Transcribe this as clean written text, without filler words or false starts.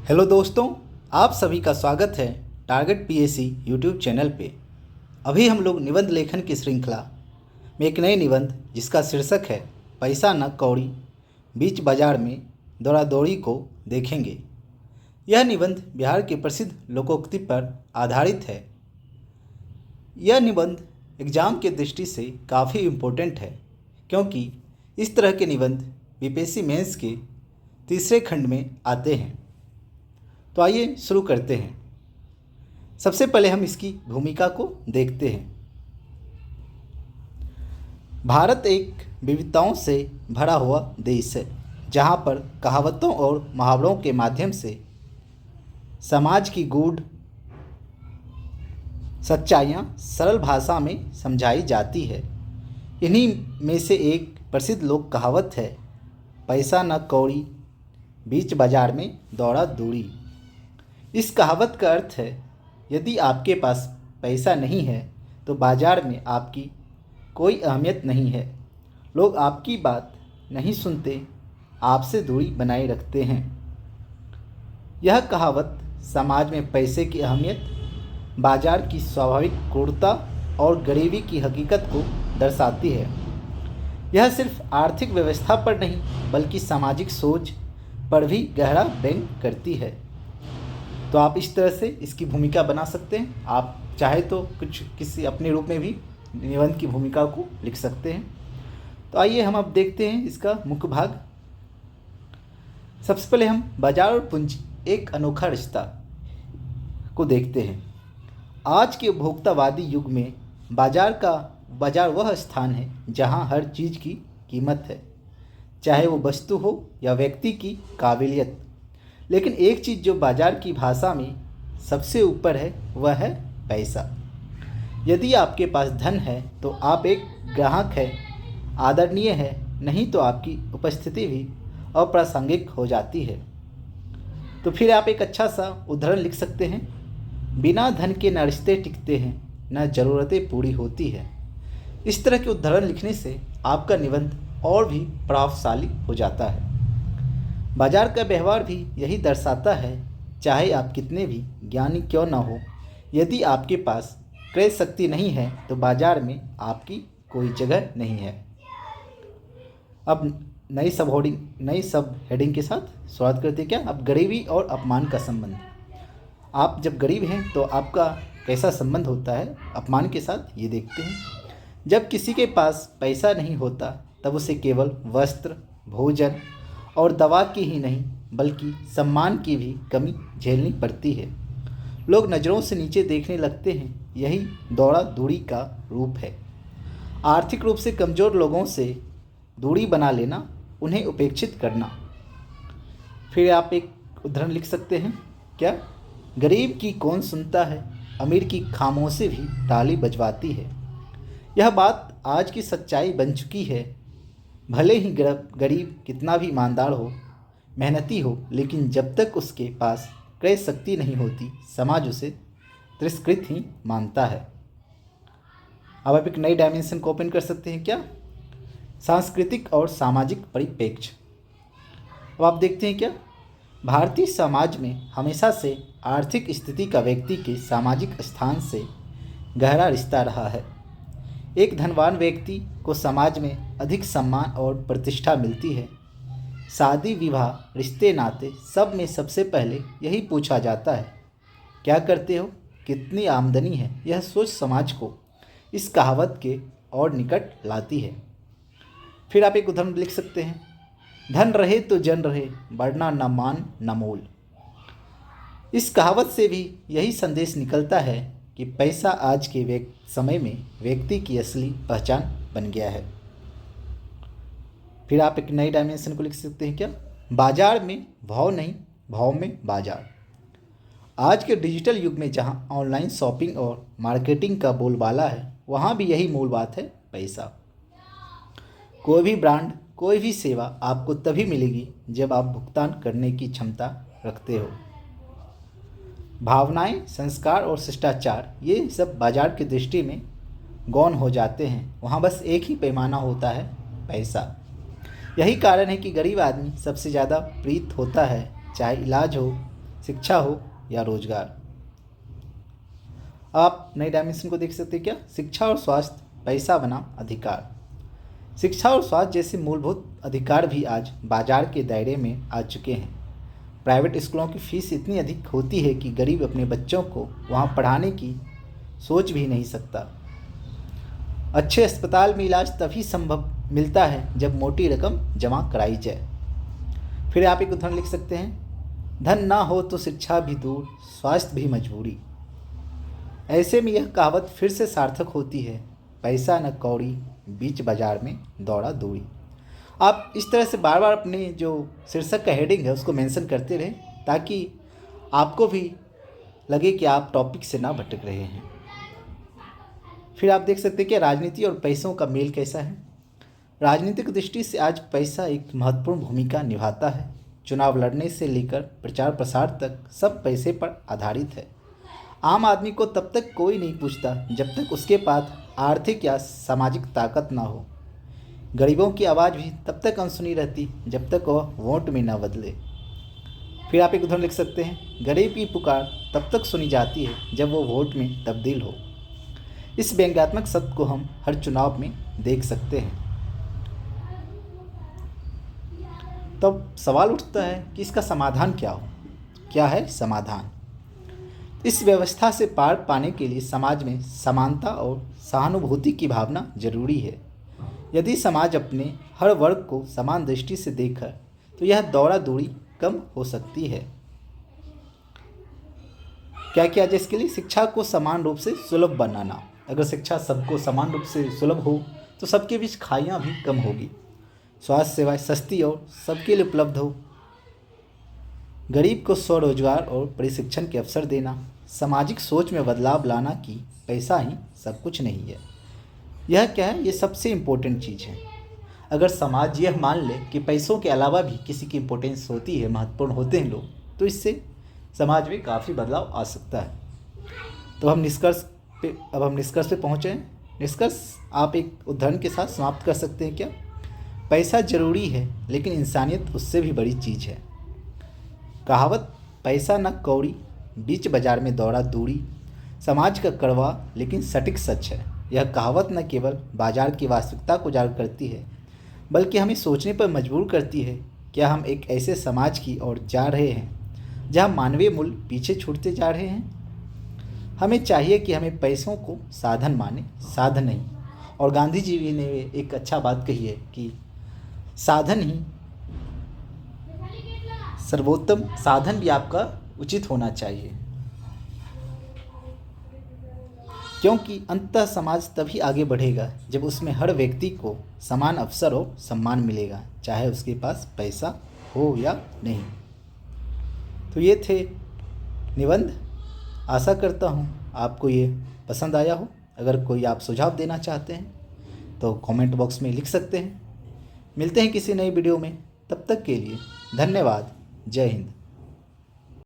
Hello दोस्तों, आप सभी का स्वागत है टारगेट पीएससी यूट्यूब चैनल पे। अभी हम लोग निबंध लेखन की श्रृंखला में एक नए निबंध जिसका शीर्षक है पैसा न कौड़ी बीच बाजार में दौड़ा दौड़ी को देखेंगे। यह निबंध बिहार के प्रसिद्ध लोकोक्ति पर आधारित है। यह निबंध एग्ज़ाम के दृष्टि से काफ़ी इम्पोर्टेंट है क्योंकि इस तरह के निबंध बीपीएससी मेंस के तीसरे खंड में आते हैं। तो आइए शुरू करते हैं। सबसे पहले हम इसकी भूमिका को देखते हैं। भारत एक विविधताओं से भरा हुआ देश है जहाँ पर कहावतों और मुहावरों के माध्यम से समाज की गूढ़ सच्चाइयाँ सरल भाषा में समझाई जाती है। इन्हीं में से एक प्रसिद्ध लोक कहावत है, पैसा न कौड़ी बीच बाजार में दौड़ा दूड़ी। इस कहावत का अर्थ है, यदि आपके पास पैसा नहीं है तो बाजार में आपकी कोई अहमियत नहीं है। लोग आपकी बात नहीं सुनते, आपसे दूरी बनाए रखते हैं। यह कहावत समाज में पैसे की अहमियत, बाजार की स्वाभाविक क्रूरता और गरीबी की हकीकत को दर्शाती है। यह सिर्फ आर्थिक व्यवस्था पर नहीं बल्कि सामाजिक सोच पर भी गहरा व्यंग करती है। तो आप इस तरह से इसकी भूमिका बना सकते हैं। आप चाहे तो कुछ किसी अपने रूप में भी निबंध की भूमिका को लिख सकते हैं। तो आइए हम अब देखते हैं इसका मुख्य भाग। सबसे पहले हम बाजार और पूंजी एक अनोखा रिश्ता को देखते हैं। आज के उपभोक्तावादी युग में बाजार वह स्थान है जहां हर चीज़ की कीमत है, चाहे वो वस्तु हो या व्यक्ति की काबिलियत। लेकिन एक चीज़ जो बाजार की भाषा में सबसे ऊपर है वह है पैसा। यदि आपके पास धन है तो आप एक ग्राहक हैं, आदरणीय है, नहीं तो आपकी उपस्थिति भी अप्रासंगिक हो जाती है। तो फिर आप एक अच्छा सा उदाहरण लिख सकते हैं, बिना धन के न रिश्ते टिकते हैं न ज़रूरतें पूरी होती है। इस तरह के उदाहरण लिखने से आपका निबंध और भी प्रभावशाली हो जाता है। बाजार का व्यवहार भी यही दर्शाता है, चाहे आप कितने भी ज्ञानी क्यों न हो, यदि आपके पास क्रय शक्ति नहीं है तो बाजार में आपकी कोई जगह नहीं है। अब नई सब हेडिंग के साथ शुरुआत करते हैं। क्या? अब गरीबी और अपमान का संबंध। आप जब गरीब हैं तो आपका कैसा संबंध होता है अपमान के साथ, ये देखते हैं। जब किसी के पास पैसा नहीं होता तब उसे केवल वस्त्र, भोजन और दवा की ही नहीं बल्कि सम्मान की भी कमी झेलनी पड़ती है। लोग नज़रों से नीचे देखने लगते हैं। यही दौड़ा दूरी का रूप है। आर्थिक रूप से कमज़ोर लोगों से दूरी बना लेना, उन्हें उपेक्षित करना। फिर आप एक उदाहरण लिख सकते हैं। क्या? गरीब की कौन सुनता है, अमीर की खामोशी भी ताली बजवाती है। यह बात आज की सच्चाई बन चुकी है। भले ही गरीब कितना भी ईमानदार हो, मेहनती हो, लेकिन जब तक उसके पास क्रय शक्ति नहीं होती समाज उसे तिरस्कृत ही मानता है। अब आप एक नई डायमेंशन को ओपन कर सकते हैं। क्या? सांस्कृतिक और सामाजिक परिप्रेक्ष्य। अब आप देखते हैं क्या, भारतीय समाज में हमेशा से आर्थिक स्थिति का व्यक्ति के सामाजिक स्थान से गहरा रिश्ता रहा है। एक धनवान व्यक्ति को समाज में अधिक सम्मान और प्रतिष्ठा मिलती है। शादी विवाह, रिश्ते नाते सब में सबसे पहले यही पूछा जाता है, क्या करते हो, कितनी आमदनी है। यह सोच समाज को इस कहावत के और निकट लाती है। फिर आप एक उदाहरण लिख सकते हैं, धन रहे तो जन रहे, बढ़ना न मान न मोल। इस कहावत से भी यही संदेश निकलता है कि पैसा आज के समय में व्यक्ति की असली पहचान बन गया है। फिर आप एक नई डायमेंशन को लिख सकते हैं। क्या? बाजार में भाव नहीं, भाव में बाजार। आज के डिजिटल युग में जहां ऑनलाइन शॉपिंग और मार्केटिंग का बोलबाला है, वहां भी यही मूल बात है, पैसा। कोई भी ब्रांड, कोई भी सेवा आपको तभी मिलेगी जब आप भुगतान करने की क्षमता रखते हो। भावनाएं, संस्कार और शिष्टाचार, ये सब बाजार की दृष्टि में गौण हो जाते हैं। वहाँ बस एक ही पैमाना होता है, पैसा। यही कारण है कि गरीब आदमी सबसे ज़्यादा प्रीत होता है, चाहे इलाज हो, शिक्षा हो या रोजगार। आप नए डायमेंशन को देख सकते हैं क्या? शिक्षा और स्वास्थ्य पैसा बनाम अधिकार। शिक्षा और स्वास्थ्य जैसे मूलभूत अधिकार भी आज बाजार के दायरे में आ चुके हैं। प्राइवेट स्कूलों की फीस इतनी अधिक होती है कि गरीब अपने बच्चों को वहां पढ़ाने की सोच भी नहीं सकता। अच्छे अस्पताल में इलाज तभी संभव मिलता है जब मोटी रकम जमा कराई जाए। फिर आप एक उदाहरण लिख सकते हैं, धन ना हो तो शिक्षा भी दूर, स्वास्थ्य भी मजबूरी। ऐसे में यह कहावत फिर से सार्थक होती है, पैसा न कौड़ी, बीच बाजार में दौड़ा दूरी। आप इस तरह से बार बार अपने जो शीर्षक का हेडिंग है उसको मेंशन करते रहें, ताकि आपको भी लगे कि आप टॉपिक से ना भटक रहे हैं। फिर आप देख सकते हैं कि राजनीति और पैसों का मेल कैसा है। राजनीतिक दृष्टि से आज पैसा एक महत्वपूर्ण भूमिका निभाता है। चुनाव लड़ने से लेकर प्रचार प्रसार तक सब पैसे पर आधारित है। आम आदमी को तब तक कोई नहीं पूछता जब तक उसके पास आर्थिक या सामाजिक ताकत ना हो। गरीबों की आवाज़ भी तब तक अनसुनी रहती जब तक वह वोट में न बदले। फिर आप एक उदाहरण लिख सकते हैं, गरीब की पुकार तब तक सुनी जाती है जब वो वोट में तब्दील हो। इस व्यंग्यात्मक सत्य को हम हर चुनाव में देख सकते हैं। तब सवाल उठता है कि इसका समाधान क्या हो? क्या है समाधान? इस व्यवस्था से पार पाने के लिए समाज में समानता और सहानुभूति की भावना जरूरी है। यदि समाज अपने हर वर्ग को समान दृष्टि से देखे तो यह दौड़ा दूरी कम हो सकती है। क्या किया जाए इसके लिए? शिक्षा को समान रूप से सुलभ बनाना। अगर शिक्षा सबको समान रूप से सुलभ हो तो सबके बीच खाइयाँ भी कम होगी। स्वास्थ्य सेवाएं सस्ती और सबके लिए उपलब्ध हो। गरीब को स्वरोजगार और प्रशिक्षण के अवसर देना। सामाजिक सोच में बदलाव लाना कि पैसा ही सब कुछ नहीं है। यह क्या है? ये सबसे इम्पोर्टेंट चीज़ है। अगर समाज यह मान ले कि पैसों के अलावा भी किसी की इम्पोर्टेंस होती है, महत्वपूर्ण होते हैं लोग, तो इससे समाज में काफ़ी बदलाव आ सकता है। तो हम निष्कर्ष पे पहुँचे हैं। निष्कर्ष आप एक उदाहरण के साथ समाप्त कर सकते हैं क्या? पैसा जरूरी है लेकिन इंसानियत उससे भी बड़ी चीज़ है। कहावत पैसा न कौड़ी, बीच बाजार में दौड़ा दूरी, समाज का कड़वा लेकिन सटीक सच है। यह कहावत न केवल बाजार की वास्तविकता को उजागर करती है बल्कि हमें सोचने पर मजबूर करती है, क्या हम एक ऐसे समाज की ओर जा रहे हैं जहां मानवीय मूल्य पीछे छूटते जा रहे हैं? हमें चाहिए कि हमें पैसों को साधन माने, साधन नहीं। और गांधी जी ने एक अच्छा बात कही है कि साधन ही सर्वोत्तम, साधन भी आपका उचित होना चाहिए, क्योंकि अंततः समाज तभी आगे बढ़ेगा जब उसमें हर व्यक्ति को समान अवसर और सम्मान मिलेगा, चाहे उसके पास पैसा हो या नहीं। तो ये थे निबंध। आशा करता हूँ आपको ये पसंद आया हो। अगर कोई आप सुझाव देना चाहते हैं तो कमेंट बॉक्स में लिख सकते हैं। मिलते हैं किसी नई वीडियो में, तब तक के लिए धन्यवाद। जय हिंद।